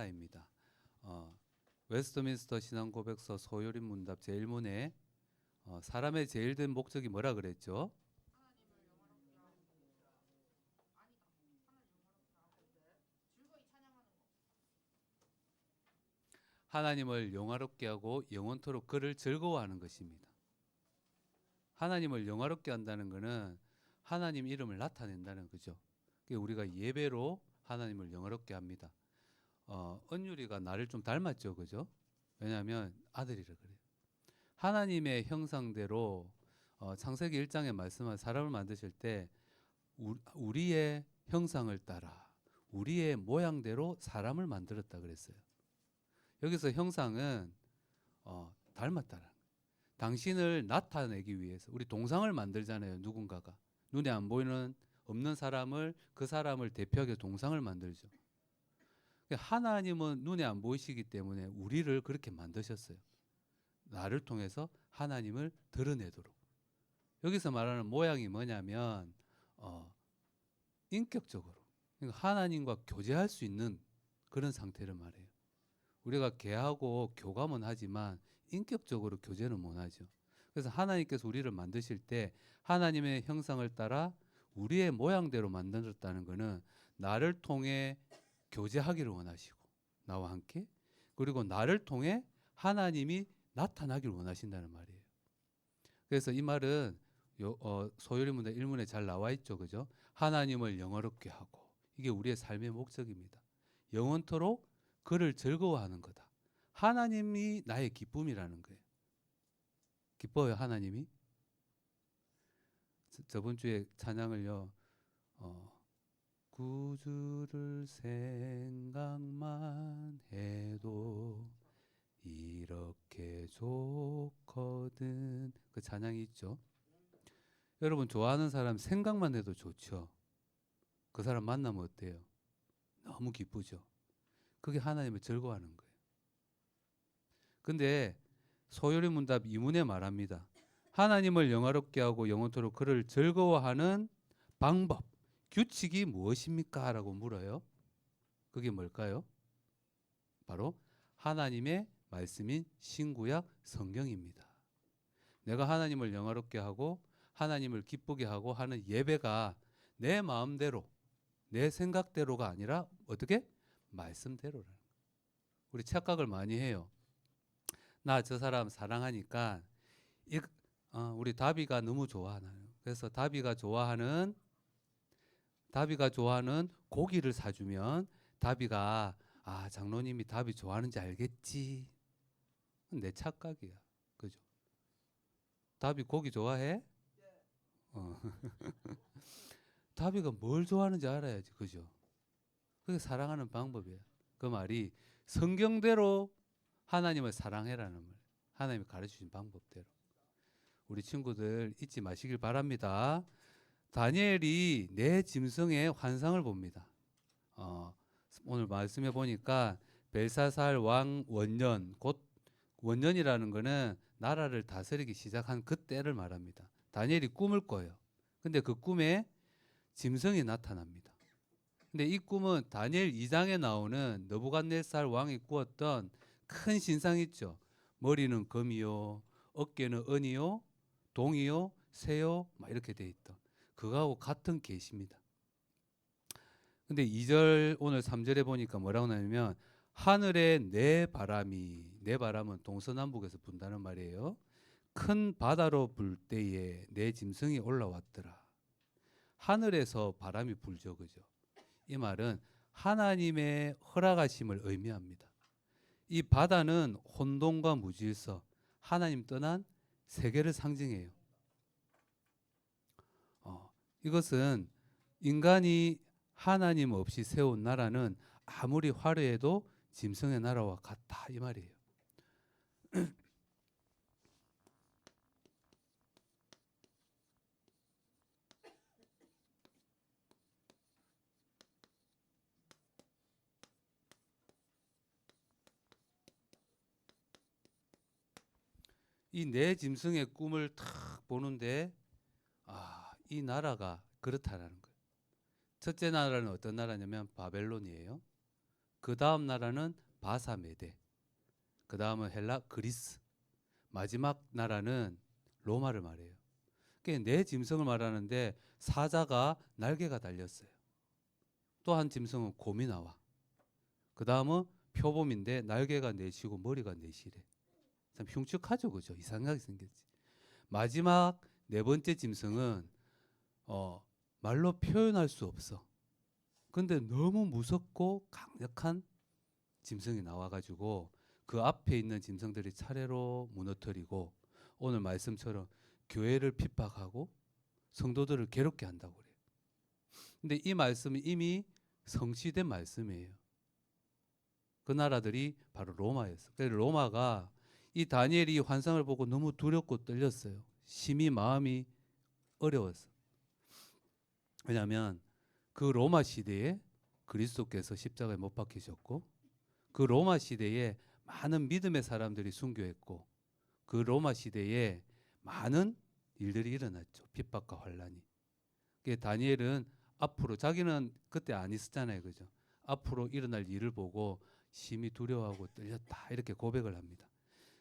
하나입니다. 웨스트민스터 신앙고백서 소요림 문답 제1문에 사람의 제일 된 목적이 뭐라 그랬죠? 하나님을 영화롭게 하고 영원토록 그를 즐거워하는 것입니다. 하나님을 영화롭게 한다는 것은 하나님 이름을 나타낸다는 거죠. 우리가 예배로 하나님을 영화롭게 합니다. 은율이가 나를 좀 닮았죠, 그죠? 왜냐하면 아들이라 그래요. 하나님의 형상대로 창세기 1장에 말씀한 사람을 만드실 때 우리의 형상을 따라 우리의 모양대로 사람을 만들었다 그랬어요. 여기서 형상은 닮았다라는 거예요. 당신을 나타내기 위해서 우리 동상을 만들잖아요. 누군가가 눈에 안 보이는 없는 사람을 그 사람을 대표하게 동상을 만들죠. 하나님은 눈에 안 보이시기 때문에 우리를 그렇게 만드셨어요. 나를 통해서 하나님을 드러내도록. 여기서 말하는 모양이 뭐냐면 인격적으로 그러니까 하나님과 교제할 수 있는 그런 상태를 말해요. 우리가 개하고 교감은 하지만 인격적으로 교제는 못하죠. 그래서 하나님께서 우리를 만드실 때 하나님의 형상을 따라 우리의 모양대로 만들었다는 것은 나를 통해 교제하기를 원하시고 나와 함께 그리고 나를 통해 하나님이 나타나기를 원하신다는 말이에요. 그래서 이 말은 소요리 문답 1문에 잘 나와 있죠. 그죠? 하나님을 영화롭게 하고 이게 우리의 삶의 목적입니다. 영원토록 그를 즐거워하는 거다. 하나님이 나의 기쁨이라는 거예요. 기뻐요, 하나님이? 저번 주에 찬양을요. 구주를 생각만 해도 이렇게 좋거든. 그 찬양이 있죠. 여러분 좋아하는 사람 생각만 해도 좋죠. 그 사람 만나면 어때요? 너무 기쁘죠. 그게 하나님을 즐거워하는 거예요. 근데 소요리 문답 2문에 말합니다. 하나님을 영화롭게 하고 영원토록 그를 즐거워하는 방법, 규칙이 무엇입니까? 라고 물어요. 그게 뭘까요? 바로 하나님의 말씀인 신구약 성경입니다. 내가 하나님을 영화롭게 하고 하나님을 기쁘게 하고 하는 예배가 내 마음대로 내 생각대로가 아니라 어떻게? 말씀대로라는 거예요. 우리 착각을 많이 해요. 나 저 사람 사랑하니까 우리 다비가 너무 좋아하나요? 그래서 다비가 좋아하는 고기를 사주면 다비가 장로님이 다비 좋아하는지 알겠지. 내 착각이야. 그죠? 다비 고기 좋아해? 다비가 뭘 좋아하는지 알아야지. 그죠? 그게 사랑하는 방법이에요. 그 말이 성경대로 하나님을 사랑해라는 말. 하나님이 가르치신 방법대로. 우리 친구들 잊지 마시길 바랍니다. 다니엘이 내 짐승의 환상을 봅니다. 오늘 말씀해 보니까 벨사살 왕 원년, 곧 원년이라는 것은 나라를 다스리기 시작한 그때를 말합니다. 다니엘이 꿈을 꿔요. 근데 그 꿈에 짐승이 나타납니다. 근데 이 꿈은 다니엘 2장에 나오는 느부갓네살 왕이 꾸었던 큰 신상 있죠. 머리는 금이요, 어깨는 은이요, 동이요, 새요, 막 이렇게 돼 있던 그거하고 같은 계시입니다. 근데 2절 오늘 3절에 보니까 뭐라고 나오냐면 하늘에 내 바람은 동서남북에서 분다는 말이에요. 큰 바다로 불 때에 내 짐승이 올라왔더라. 하늘에서 바람이 불죠, 그죠? 이 말은 하나님의 허락하심을 의미합니다. 이 바다는 혼돈과 무질서, 하나님 떠난 세계를 상징해요. 이것은 인간이 하나님 없이 세운 나라는 아무리 화려해도 짐승의 나라와 같다 이 말이에요. 이 내 짐승의 꿈을 탁 보는데 이 나라가 그렇다라는 거예요. 첫째 나라는 어떤 나라냐면 바벨론이에요. 그 다음 나라는 바사메데, 그 다음은 헬라 그리스, 마지막 나라는 로마를 말해요. 그게 네 짐승을 말하는데 사자가 날개가 달렸어요. 또 한 짐승은 곰이 나와. 그 다음은 표범인데 날개가 네시고 머리가 네시래. 참 흉측하죠, 그죠? 이상하게 생겼지. 마지막 네 번째 짐승은 말로 표현할 수 없어. 근데 너무 무섭고 강력한 짐승이 나와가지고 그 앞에 있는 짐승들이 차례로 무너뜨리고 오늘 말씀처럼 교회를 핍박하고 성도들을 괴롭게 한다고 그래요. 근데 이 말씀이 이미 성취된 말씀이에요. 그 나라들이 바로 로마였어요. 그래서 로마가 이 다니엘이 환상을 보고 너무 두렵고 떨렸어요. 심히 마음이 어려웠어. 왜냐하면 그 로마 시대에 그리스도께서 십자가에 못 박히셨고 그 로마 시대에 많은 믿음의 사람들이 순교했고 그 로마 시대에 많은 일들이 일어났죠. 핍박과 환란이. 다니엘은 앞으로 자기는 그때 안 있었잖아요. 그죠? 앞으로 일어날 일을 보고 심히 두려워하고 떨렸다. 이렇게 고백을 합니다.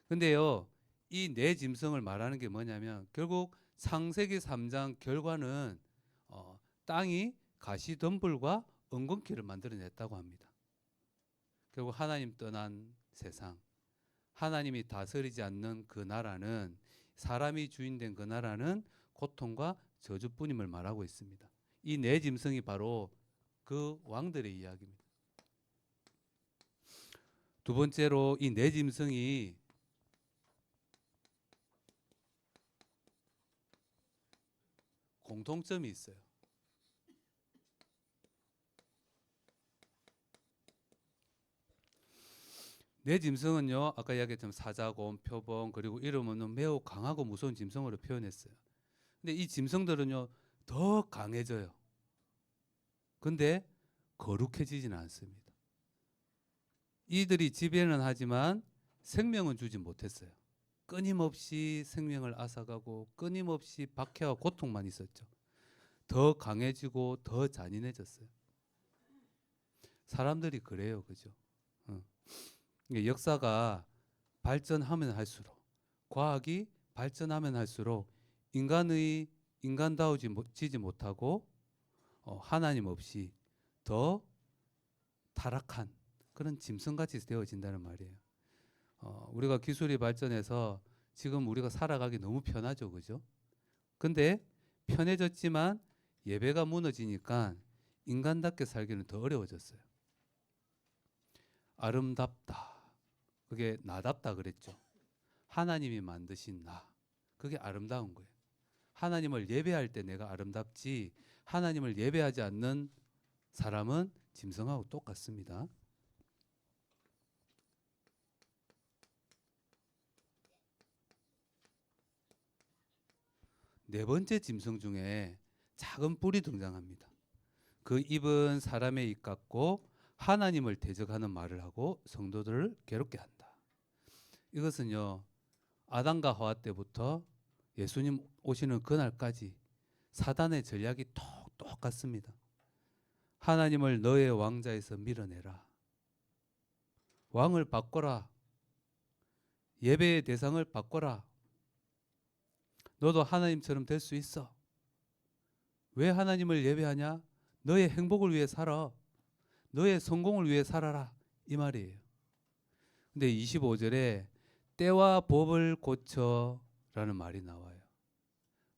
근데요. 이 네 짐승을 말하는 게 뭐냐면 결국 창세기 3장 결과는 땅이 가시덤불과 엉겅퀴를 만들어냈다고 합니다. 결국 하나님 떠난 세상, 하나님이 다스리지 않는 그 나라는 사람이 주인된 그 나라는 고통과 저주뿐임을 말하고 있습니다. 이 네 짐승이 바로 그 왕들의 이야기입니다. 두 번째로 이 네 짐승이 공통점이 있어요. 네 짐승은요, 아까 이야기했던 사자곰, 표범, 그리고 이름은 매우 강하고 무서운 짐승으로 표현했어요. 근데 이 짐승들은요, 더 강해져요. 근데 거룩해지지는 않습니다. 이들이 지배는 하지만 생명은 주지 못했어요. 끊임없이 생명을 앗아가고 끊임없이 박해와 고통만 있었죠. 더 강해지고 더 잔인해졌어요. 사람들이 그래요, 그죠? 역사가 발전하면 할수록, 과학이 발전하면 할수록 인간다워지지 못하고 하나님 없이 더 타락한 그런 짐승같이 되어진다는 말이에요. 우리가 기술이 발전해서 지금 우리가 살아가기 너무 편하죠, 그죠? 근데 편해졌지만 예배가 무너지니까 인간답게 살기는 더 어려워졌어요. 아름답다. 그게 나답다 그랬죠. 하나님이 만드신 나. 그게 아름다운 거예요. 하나님을 예배할 때 내가 아름답지 하나님을 예배하지 않는 사람은 짐승하고 똑같습니다. 네 번째 짐승 중에 작은 뿔이 등장합니다. 그 입은 사람의 입 같고 하나님을 대적하는 말을 하고 성도들을 괴롭게 한다. 이것은요, 아담과 하와 때부터 예수님 오시는 그날까지 사단의 전략이 똑같습니다. 하나님을 너의 왕자에서 밀어내라. 왕을 바꿔라. 예배의 대상을 바꿔라. 너도 하나님처럼 될 수 있어. 왜 하나님을 예배하냐? 너의 행복을 위해 살아. 너의 성공을 위해 살아라. 이 말이에요. 근데 25절에 때와 법을 고쳐라는 말이 나와요.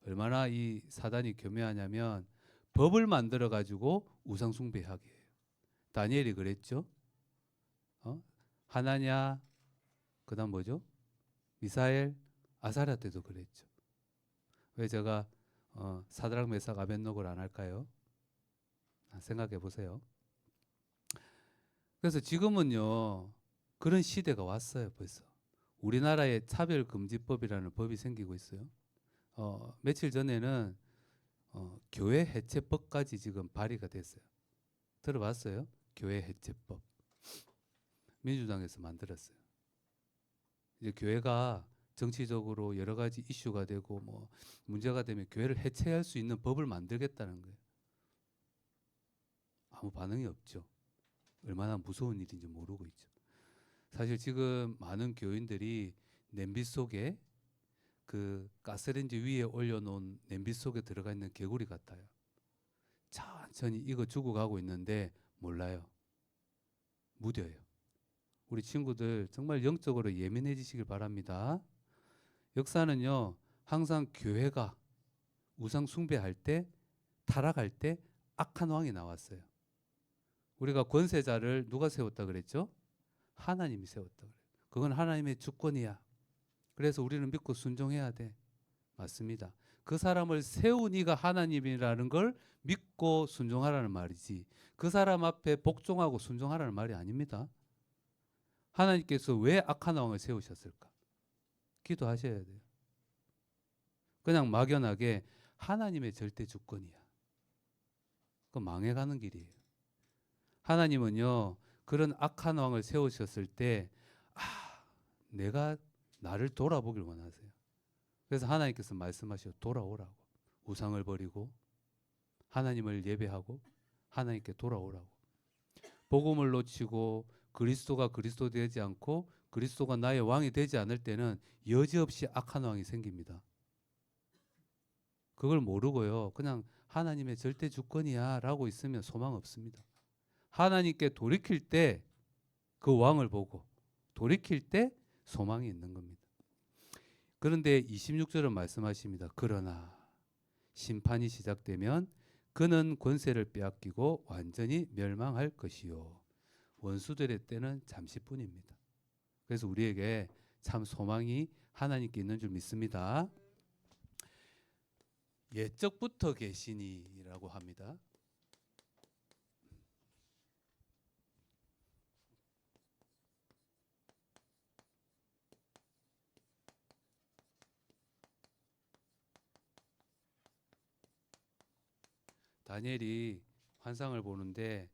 얼마나 이 사단이 교묘하냐면 법을 만들어 가지고 우상 숭배하게 해요. 다니엘이 그랬죠. 하나냐, 그다음 뭐죠? 미사엘, 아사랴 때도 그랬죠. 왜 제가 사드락 메삭 아벤노고를 안 할까요? 생각해 보세요. 그래서 지금은요, 그런 시대가 왔어요. 벌써 우리나라에 차별금지법이라는 법이 생기고 있어요. 며칠 전에는 교회 해체법까지 지금 발의가 됐어요. 들어봤어요? 교회 해체법. 민주당에서 만들었어요. 이제 교회가 정치적으로 여러 가지 이슈가 되고 뭐 문제가 되면 교회를 해체할 수 있는 법을 만들겠다는 거예요. 아무 반응이 없죠. 얼마나 무서운 일인지 모르고 있죠. 사실 지금 많은 교인들이 냄비 속에 그 가스레인지 위에 올려놓은 냄비 속에 들어가 있는 개구리 같아요. 천천히 익어 죽어가고 있는데 몰라요. 무뎌요. 우리 친구들 정말 영적으로 예민해지시길 바랍니다. 역사는요, 항상 교회가 우상 숭배할 때, 타락할 때 악한 왕이 나왔어요. 우리가 권세자를 누가 세웠다 그랬죠? 하나님이 세웠다 그래요. 그건 하나님의 주권이야. 그래서 우리는 믿고 순종해야 돼. 맞습니다. 그 사람을 세운 이가 하나님이라는 걸 믿고 순종하라는 말이지, 그 사람 앞에 복종하고 순종하라는 말이 아닙니다. 하나님께서 왜 악한 왕을 세우셨을까? 기도하셔야 돼요. 그냥 막연하게 하나님의 절대 주권이야. 그 망해가는 길이에요. 하나님은요, 그런 악한 왕을 세우셨을 때, 내가 나를 돌아보길 원하세요. 그래서 하나님께서 말씀하셔, 돌아오라고. 우상을 버리고 하나님을 예배하고 하나님께 돌아오라고. 복음을 놓치고 그리스도가 그리스도 되지 않고 그리스도가 나의 왕이 되지 않을 때는 여지없이 악한 왕이 생깁니다. 그걸 모르고요, 그냥 하나님의 절대 주권이야 라고 있으면 소망 없습니다. 하나님께 돌이킬 때 그 왕을 보고 돌이킬 때 소망이 있는 겁니다. 그런데 26절은 말씀하십니다. 그러나 심판이 시작되면 그는 권세를 빼앗기고 완전히 멸망할 것이요, 원수들의 때는 잠시뿐입니다. 그래서 우리에게 참 소망이 하나님께 있는 줄 믿습니다. 옛적부터 계시니라고 합니다. 다니엘이 환상을 보는데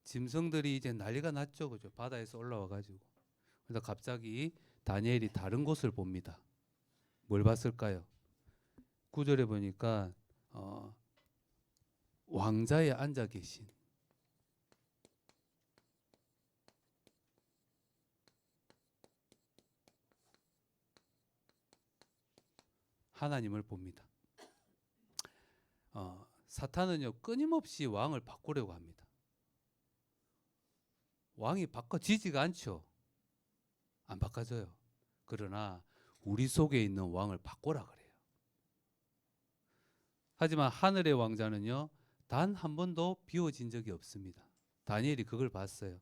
짐승들이 이제 난리가 났죠, 그죠? 바다에서 올라와 가지고. 그래서 갑자기 다니엘이 다른 곳을 봅니다. 뭘 봤을까요? 9절에 보니까 왕자에 앉아 계신 하나님을 봅니다. 사탄은요, 끊임없이 왕을 바꾸려고 합니다. 왕이 바꿔지지가 않죠. 안 바꿔져요. 그러나 우리 속에 있는 왕을 바꾸라 그래요. 하지만 하늘의 왕자는요, 단 한 번도 비워진 적이 없습니다. 다니엘이 그걸 봤어요.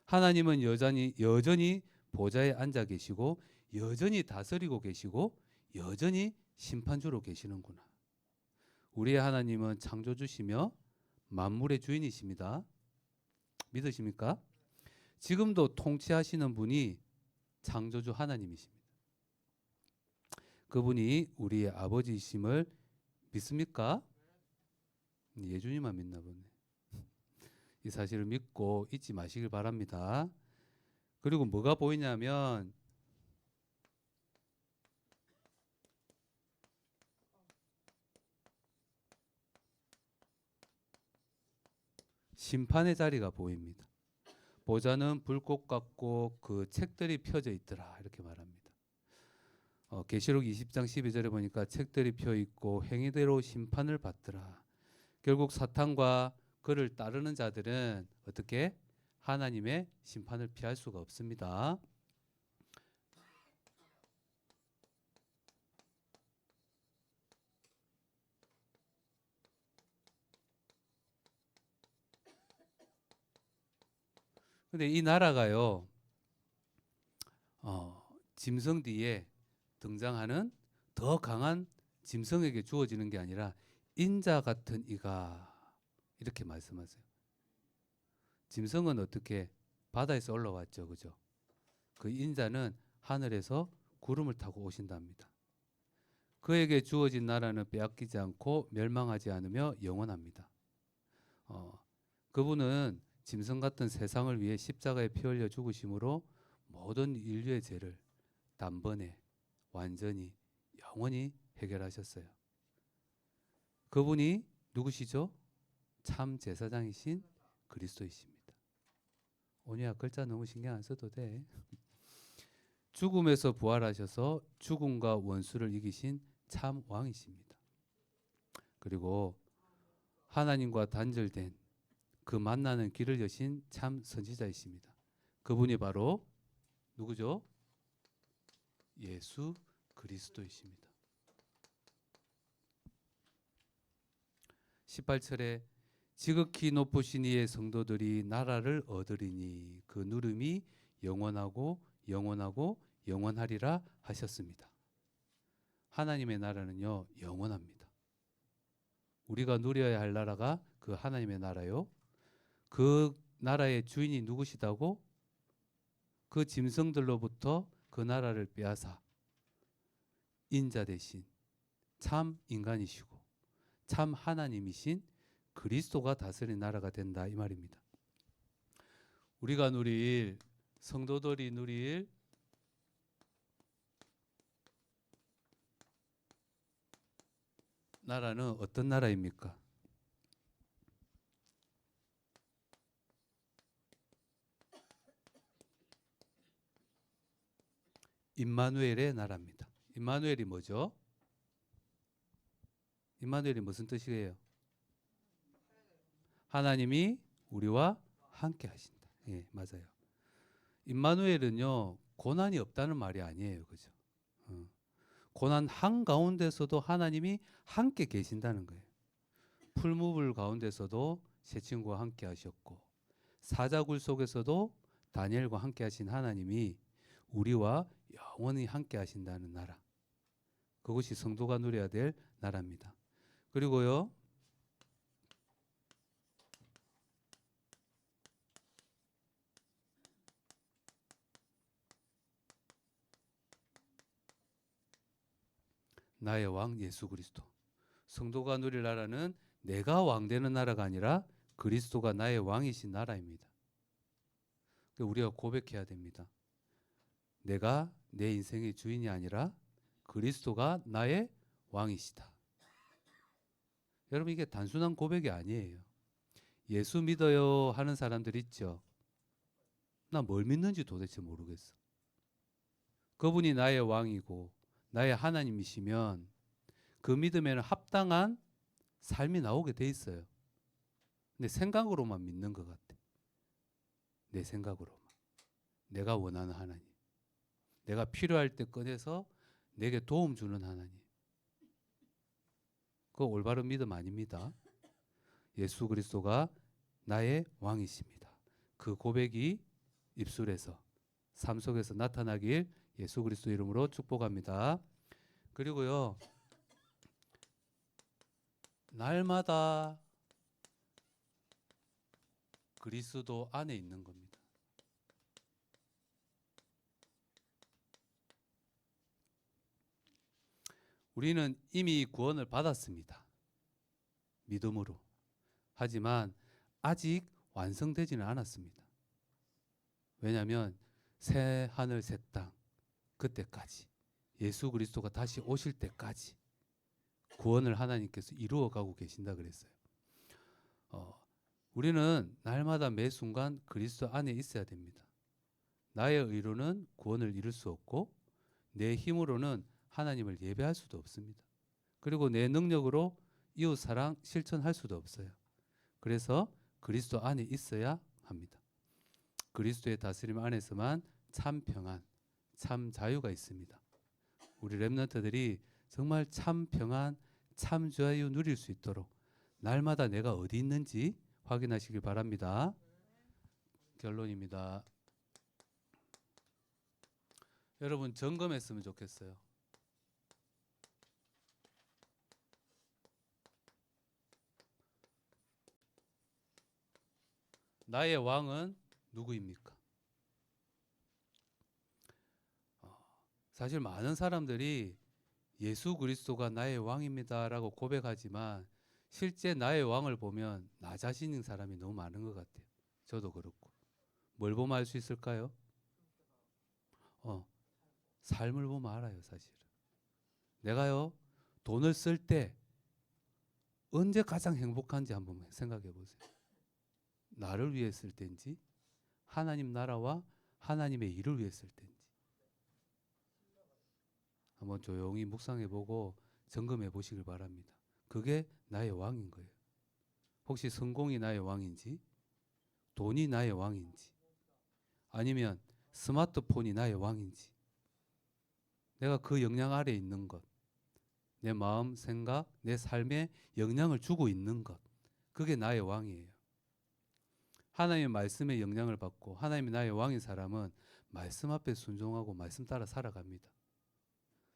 하나님은 여전히 보좌에 앉아 계시고 여전히 다스리고 계시고 여전히 심판주로 계시는구나. 우리의 하나님은 창조주시며 만물의 주인이십니다. 믿으십니까? 지금도 통치하시는 분이 창조주 하나님이십니다. 그분이 우리의 아버지이심을 믿습니까? 예준이만 믿나 보네. 이 사실을 믿고 잊지 마시길 바랍니다. 그리고 뭐가 보이냐면 심판의 자리가 보입니다. 보좌는 불꽃 같고 그 책들이 펴져 있더라, 이렇게 말합니다. 계시록 20장 12절에 보니까 책들이 펴 있고 행위대로 심판을 받더라. 결국 사탄과 그를 따르는 자들은 어떻게 하나님의 심판을 피할 수가 없습니다. 근데 이 나라가요, 짐승 뒤에 등장하는 더 강한 짐승에게 주어지는 게 아니라 인자 같은 이가, 이렇게 말씀하세요. 짐승은 어떻게 바다에서 올라왔죠, 그죠? 그 인자는 하늘에서 구름을 타고 오신답니다. 그에게 주어진 나라는 빼앗기지 않고 멸망하지 않으며 영원합니다. 그분은 짐승 같은 세상을 위해 십자가에 피 흘려 죽으심으로 모든 인류의 죄를 단번에 완전히 영원히 해결하셨어요. 그분이 누구시죠? 참 제사장이신 그리스도이십니다. 온유야 글자 너무 신경 안 써도 돼. 죽음에서 부활하셔서 죽음과 원수를 이기신 참 왕이십니다. 그리고 하나님과 단절된 그 만나는 길을 여신 참 선지자이십니다. 그분이 바로 누구죠? 예수 그리스도이십니다. 18절에 지극히 높으신 이의 성도들이 나라를 얻으리니 그 누름이 영원하고 영원하고 영원하리라 하셨습니다. 하나님의 나라는요 영원합니다. 우리가 누려야 할 나라가 그 하나님의 나라요. 그 나라의 주인이 누구시다고? 그 짐승들로부터 그 나라를 빼앗아 인자 대신 참 인간이시고 참 하나님이신 그리스도가 다스린 나라가 된다 이 말입니다. 우리가 누릴 성도들이 누릴 나라는 어떤 나라입니까? 임마누엘의 나라입니다. 임마누엘이 뭐죠? 임마누엘이 무슨 뜻이에요? 하나님이 우리와 함께 하신다. 예, 맞아요. 임마누엘은요 고난이 없다는 말이 아니에요, 그죠? 고난 한가운데서도 하나님이 함께 계신다는 거예요. 풀무불 가운데서도 새 친구와 함께 하셨고 사자굴 속에서도 다니엘과 함께 하신 하나님이 우리와 영원히 함께 하신다는 나라. 그것이 성도가 누려야 될 나라입니다. 그리고요. 나의 왕 예수 그리스도. 성도가 누릴 나라는 내가 왕 되는 나라가 아니라 그리스도가 나의 왕이신 나라입니다. 우리가 고백해야 됩니다. 내가 내 인생의 주인이 아니라 그리스도가 나의 왕이시다. 여러분 이게 단순한 고백이 아니에요. 예수 믿어요 하는 사람들 있죠. 나 뭘 믿는지 도대체 모르겠어. 그분이 나의 왕이고 나의 하나님이시면 그 믿음에는 합당한 삶이 나오게 돼 있어요. 내 생각으로만 믿는 것 같아. 내 생각으로만. 내가 원하는 하나님. 내가 필요할 때 꺼내서 내게 도움 주는 하나님. 그거 올바른 믿음 아닙니다. 예수 그리스도가 나의 왕이십니다. 그 고백이 입술에서 삶 속에서 나타나길 예수 그리스도 이름으로 축복합니다. 그리고요. 날마다 그리스도 안에 있는 겁니다. 우리는 이미 구원을 받았습니다. 믿음으로. 하지만 아직 완성되지는 않았습니다. 왜냐하면 새 하늘 새 땅 그때까지 예수 그리스도가 다시 오실 때까지 구원을 하나님께서 이루어가고 계신다 그랬어요. 우리는 날마다 매 순간 그리스도 안에 있어야 됩니다. 나의 의로는 구원을 이룰 수 없고 내 힘으로는 하나님을 예배할 수도 없습니다. 그리고 내 능력으로 이웃 사랑 실천할 수도 없어요. 그래서 그리스도 안에 있어야 합니다. 그리스도의 다스림 안에서만 참 평안, 참 자유가 있습니다. 우리 렘넌트들이 정말 참 평안, 참 자유 누릴 수 있도록 날마다 내가 어디 있는지 확인하시길 바랍니다. 결론입니다. 여러분 점검했으면 좋겠어요. 나의 왕은 누구입니까? 사실 많은 사람들이 예수 그리스도가 나의 왕입니다라고 고백하지만 실제 나의 왕을 보면 나 자신인 사람이 너무 많은 것 같아요. 저도 그렇고. 뭘 보면 알 수 있을까요? 삶을 보면 알아요, 사실은. 내가요, 돈을 쓸 때 언제 가장 행복한지 한번 생각해 보세요. 나를 위해 쓸 때인지 하나님 나라와 하나님의 일을 위해 쓸 때인지 한번 조용히 묵상해 보고 점검해 보시길 바랍니다. 그게 나의 왕인 거예요. 혹시 성공이 나의 왕인지, 돈이 나의 왕인지, 아니면 스마트폰이 나의 왕인지, 내가 그 영향 아래 있는 것, 내 마음, 생각, 내 삶에 영향을 주고 있는 것, 그게 나의 왕이에요. 하나님의 말씀에 영향을 받고 하나님이 나의 왕인 사람은 말씀 앞에 순종하고 말씀 따라 살아갑니다.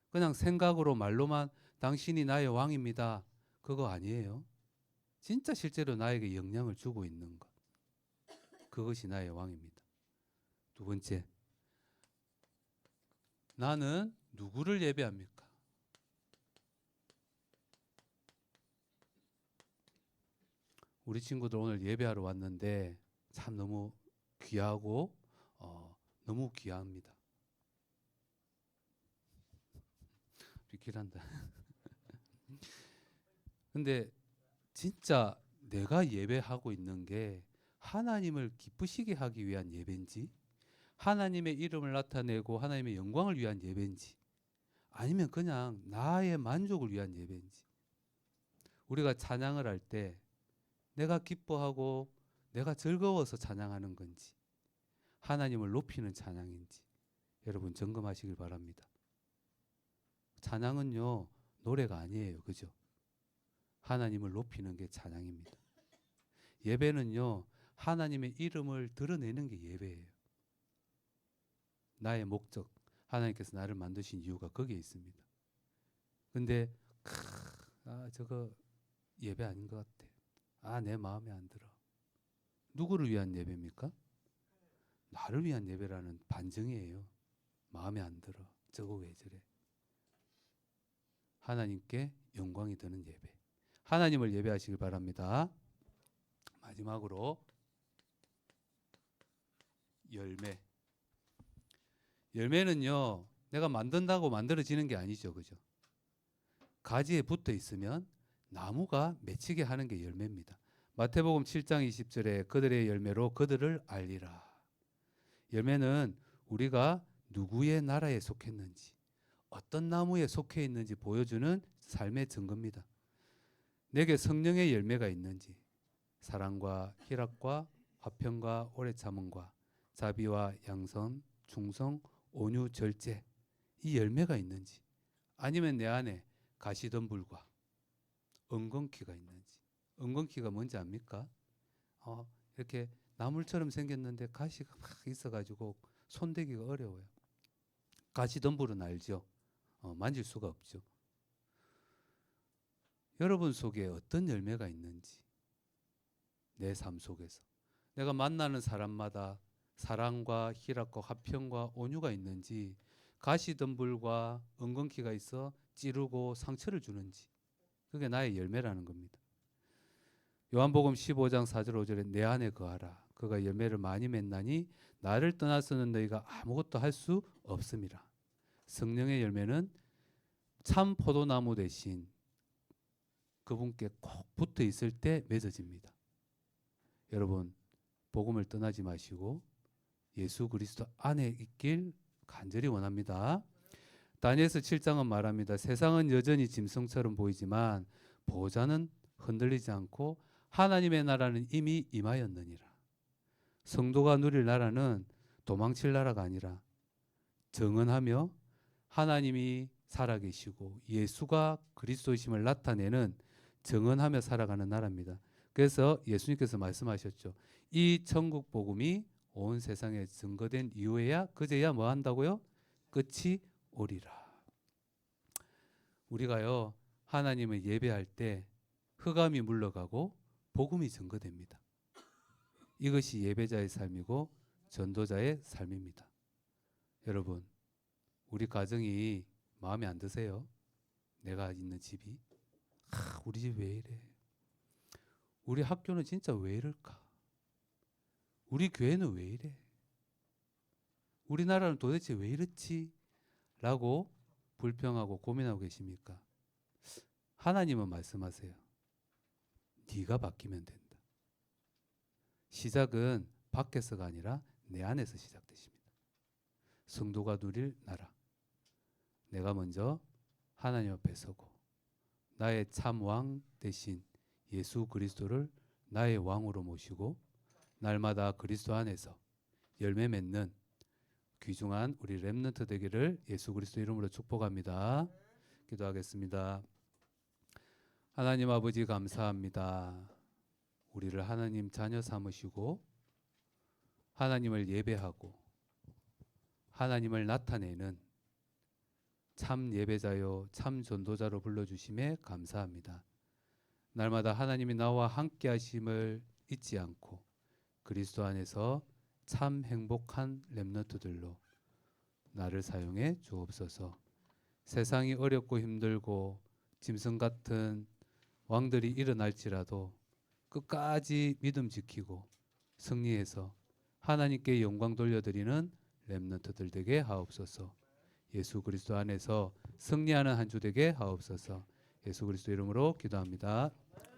그냥 생각으로 말로만 당신이 나의 왕입니다. 그거 아니에요. 진짜 실제로 나에게 영향을 주고 있는 것. 그것이 나의 왕입니다. 두 번째, 나는 누구를 예배합니까? 우리 친구들 오늘 예배하러 왔는데 참 너무 귀하고 너무 귀합니다. 비킬한다. 근데 진짜 내가 예배하고 있는 게 하나님을 기쁘시게 하기 위한 예배인지, 하나님의 이름을 나타내고 하나님의 영광을 위한 예배인지, 아니면 그냥 나의 만족을 위한 예배인지. 우리가 찬양을 할 때 내가 기뻐하고 내가 즐거워서 찬양하는 건지, 하나님을 높이는 찬양인지 여러분 점검하시길 바랍니다. 찬양은요 노래가 아니에요. 그죠? 하나님을 높이는 게 찬양입니다. 예배는요 하나님의 이름을 드러내는 게 예배예요. 나의 목적, 하나님께서 나를 만드신 이유가 거기에 있습니다. 근데 저거 예배 아닌 것 같아. 내 마음에 안 들어. 누구를 위한 예배입니까? 나를 위한 예배라는 반증이에요. 마음에 안 들어. 저거 왜 저래? 하나님께 영광이 드는 예배. 하나님을 예배하시길 바랍니다. 마지막으로 열매. 열매는요 내가 만든다고 만들어지는 게 아니죠. 그죠? 가지에 붙어 있으면 나무가 맺히게 하는 게 열매입니다. 마태복음 7장 20절에 그들의 열매로 그들을 알리라. 열매는 우리가 누구의 나라에 속했는지, 어떤 나무에 속해 있는지 보여주는 삶의 증거입니다. 내게 성령의 열매가 있는지, 사랑과 희락과 화평과 오래 참음과 자비와 양선, 충성, 온유, 절제, 이 열매가 있는지, 아니면 내 안에 가시덤불과 엉겅퀴가 있는지. 엉겅퀴가 뭔지 압니까? 이렇게 나물처럼 생겼는데 가시가 막 있어가지고 손대기가 어려워요. 가시덤불은 알죠? 만질 수가 없죠. 여러분 속에 어떤 열매가 있는지, 내 삶 속에서 내가 만나는 사람마다 사랑과 희락과 화평과 온유가 있는지, 가시덤불과 엉겅퀴가 있어 찌르고 상처를 주는지, 그게 나의 열매라는 겁니다. 요한복음 15장 4절 5절에 내 안에 거하라. 그가 열매를 많이 맺나니 나를 떠나서는 너희가 아무것도 할 수 없음이라. 성령의 열매는 참 포도나무 대신 그분께 꼭 붙어 있을 때 맺어집니다. 여러분 복음을 떠나지 마시고 예수 그리스도 안에 있길 간절히 원합니다. 다니엘서 7장은 말합니다. 세상은 여전히 짐승처럼 보이지만 보좌는 흔들리지 않고 하나님의 나라는 이미 임하였느니라. 성도가 누릴 나라는 도망칠 나라가 아니라 정언하며 하나님이 살아계시고 예수가 그리스도이심을 나타내는 정언하며 살아가는 나라입니다. 그래서 예수님께서 말씀하셨죠. 이 천국 복음이 온 세상에 증거된 이후에야 그제야 뭐 한다고요? 끝이 오리라. 우리가요 하나님을 예배할 때 흑암이 물러가고 복음이 증거됩니다. 이것이 예배자의 삶이고 전도자의 삶입니다. 여러분 우리 가정이 마음에 안 드세요? 내가 있는 집이 우리 집 왜 이래? 우리 학교는 진짜 왜 이럴까? 우리 교회는 왜 이래? 우리나라는 도대체 왜 이렇지? 라고 불평하고 고민하고 계십니까? 하나님은 말씀하세요. 네가 바뀌면 된다. 시작은 밖에서가 아니라 내 안에서 시작되십니다. 성도가 누릴 나라. 내가 먼저 하나님 앞에 서고 나의 참 왕 대신 예수 그리스도를 나의 왕으로 모시고 날마다 그리스도 안에서 열매 맺는 귀중한 우리 렘넌트 되기를 예수 그리스도 이름으로 축복합니다. 기도하겠습니다. 하나님 아버지 감사합니다. 우리를 하나님 자녀 삼으시고 하나님을 예배하고 하나님을 나타내는 참 예배자요 참 전도자로 불러주심에 감사합니다. 날마다 하나님이 나와 함께 하심을 잊지 않고 그리스도 안에서 참 행복한 렘넌트들로 나를 사용해 주옵소서. 세상이 어렵고 힘들고 짐승 같은 왕들이 일어날지라도 끝까지 믿음 지키고 승리해서 하나님께 영광 돌려드리는 렘넌트들 되게 하옵소서. 예수 그리스도 안에서 승리하는 한 주 되게 하옵소서. 예수 그리스도 이름으로 기도합니다.